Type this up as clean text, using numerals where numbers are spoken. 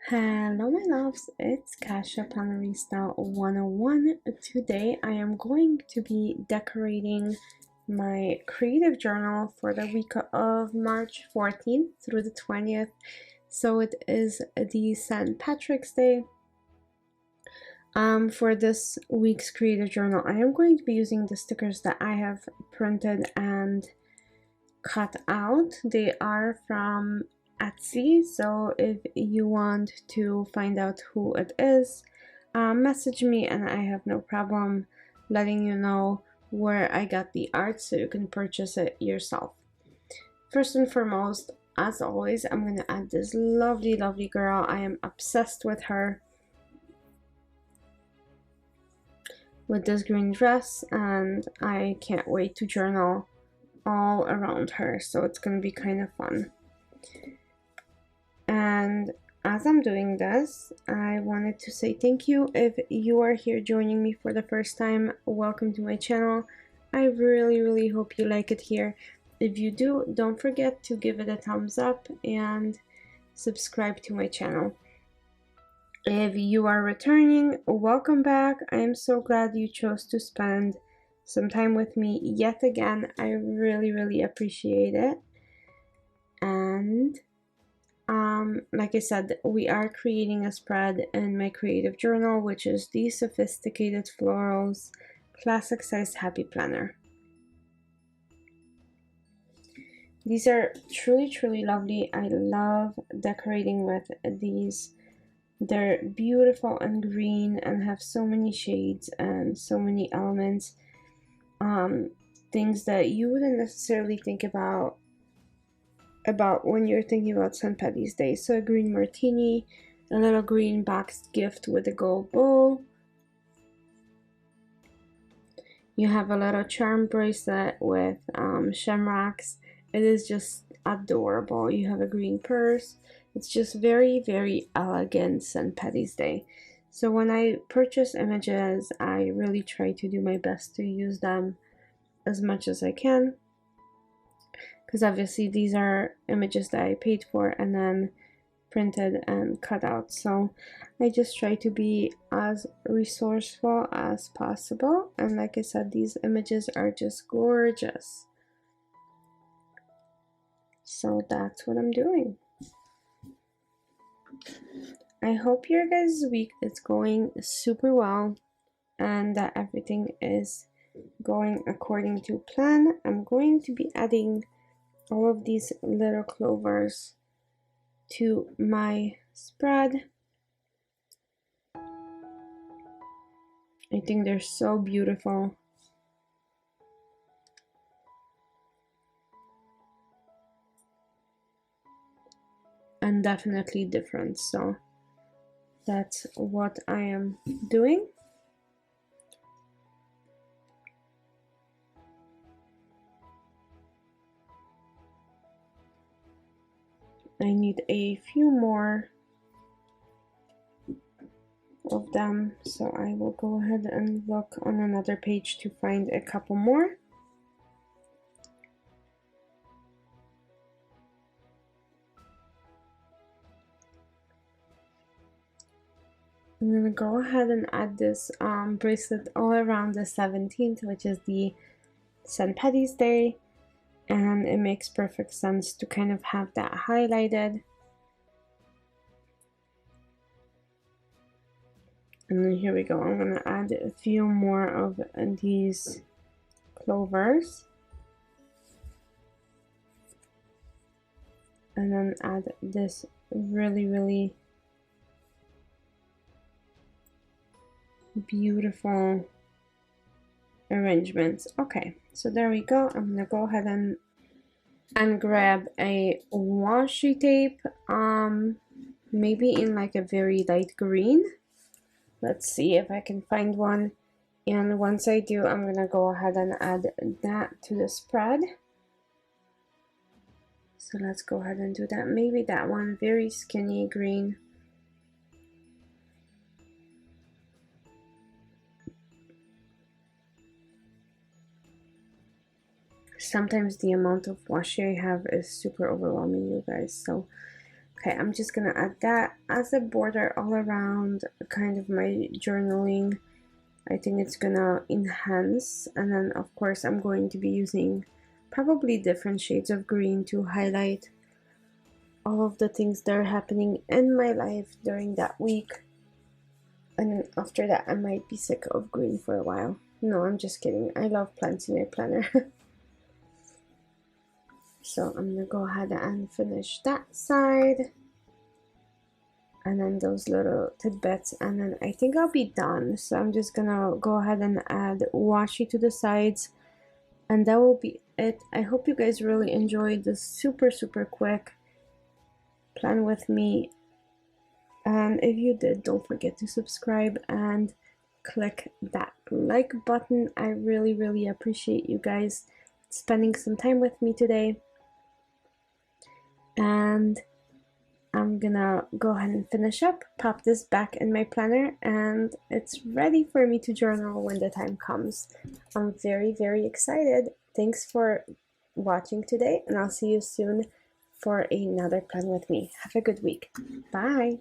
Hello my loves, it's Kasia Planarista 101. Today I am going to be decorating my creative journal for the week of March 14th through the 20th. So it is the St. Patrick's Day. For this week's creative journal, I am going to be using the stickers that I have printed and cut out. They are from Etsy, so if you want to find out who it is, message me and I have no problem letting you know where I got the art so you can purchase it yourself. First and foremost, as always, I'm going to add this lovely girl. I am obsessed with her, with this green dress, and I can't wait to journal all around her, so it's going to be kind of fun. And as I'm doing this, I wanted to say thank you. If you are here joining me for the first time, welcome to my channel. I really hope you like it here. If you do, don't forget to give it a thumbs up and subscribe to my channel. If you are returning, welcome back. I am so glad you chose to spend some time with me yet again. I really appreciate it. And like I said, we are creating a spread in my creative journal, which is the Sophisticated Florals Classic Size Happy Planner. These are truly lovely. I love decorating with these. They're beautiful and green and have so many shades and so many elements, things that you wouldn't necessarily think about when you're thinking about St. Patty's Day. So a green martini, a little green boxed gift with a gold bowl. You have a little charm bracelet with shamrocks. It is just adorable. You have a green purse. It's just very elegant St. Patty's Day. So when I purchase images, I really try to do my best to use them as much as I can, because obviously these are images that I paid for and then printed and cut out. So I just try to be as resourceful as possible, and like I said, these images are just gorgeous. So that's what I'm doing. I hope your guys' week is going super well and that everything is going according to plan. I'm going to be adding all of these little clovers to my spread. I think they're so beautiful. And definitely different, so that's what I am doing. I need a few more of them, so I will go ahead and look on another page to find a couple more. I'm gonna go ahead and add this bracelet all around the 17th, which is the St. Patty's Day, and it makes perfect sense to kind of have that highlighted. And then here we go. I'm gonna add a few more of these clovers, and then add this really beautiful arrangements. Okay, so there we go. I'm gonna go ahead and grab a washi tape, maybe in like a very light green. Let's see if I can find one, and once I do, I'm gonna go ahead and add that to the spread. So let's go ahead and do that. Maybe that one, very skinny green. Sometimes the amount of washi I have is super overwhelming, you guys, so Okay, I'm just gonna add that as a border all around kind of my journaling. I think it's gonna enhance, and then of course I'm going to be using probably different shades of green to highlight all of the things that are happening in my life during that week. And then after that I might be sick of green for a while. No, I'm just kidding. I love plants in my planner. So I'm gonna go ahead and finish that side. And then those little tidbits, and then I think I'll be done. So I'm just gonna go ahead and add washi to the sides, and that will be it. I hope you guys really enjoyed this super quick plan with me, and if you did, don't forget to subscribe and click that like button. I really appreciate you guys spending some time with me today, and I'm gonna go ahead and finish up, pop this back in my planner, and it's ready for me to journal when the time comes. I'm very excited. Thanks for watching today, and I'll see you soon for another plan with me. Have a good week. Bye.